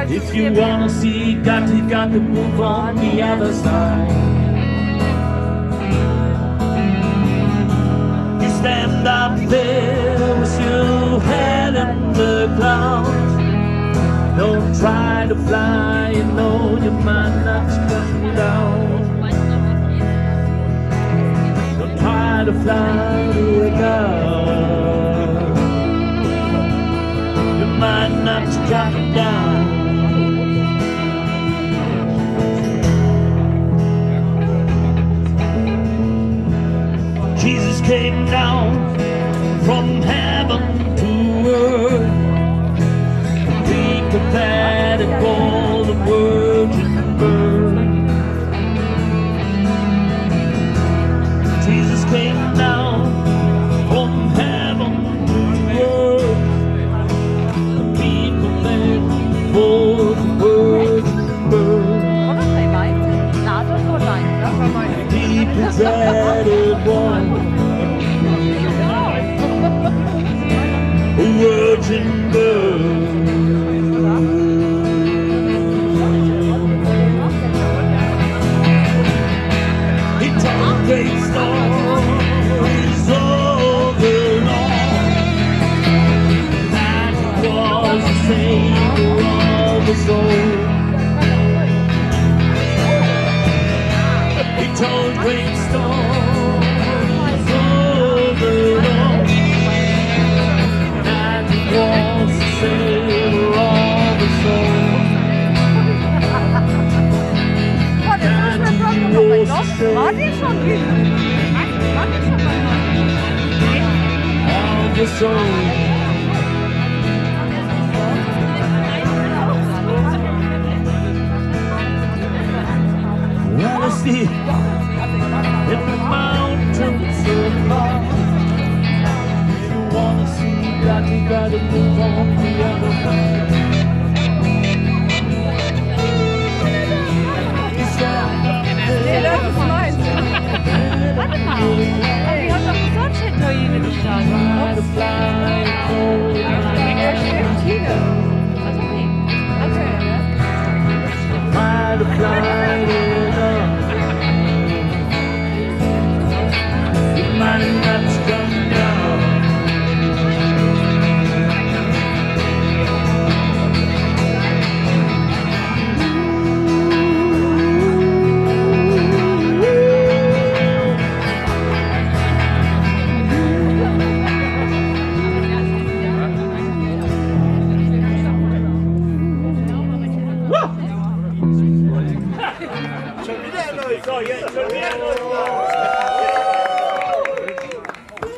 If you wanna see God, you got to move on the other side. You stand up there with your head in the clouds. Don't try to fly, you know you might not come down. Don't try to fly to wake up. You might not come down. Jesus came down from heaven to earth. Be prepared for the virgin birth. Jesus came down from heaven to earth. Be prepared for the virgin birth. Be prepared one. A virgin birth. He told great stories over all, that he was the Savior of the soul. He told great stories over all, that he was the Savior of the soul. War die schon üben? War die schon mal? Of the soul. Well, I see in the mountains above. If you wanna see God, you gotta move on the other side. Nee, das ist meins. Warte mal. Aber die hat doch gesagt, ich hätte nur jene gestanden. Ja, stimmt, hier. Also nee. Okay. Try to fly it up. You might not come down. So, jetzt schon wieder.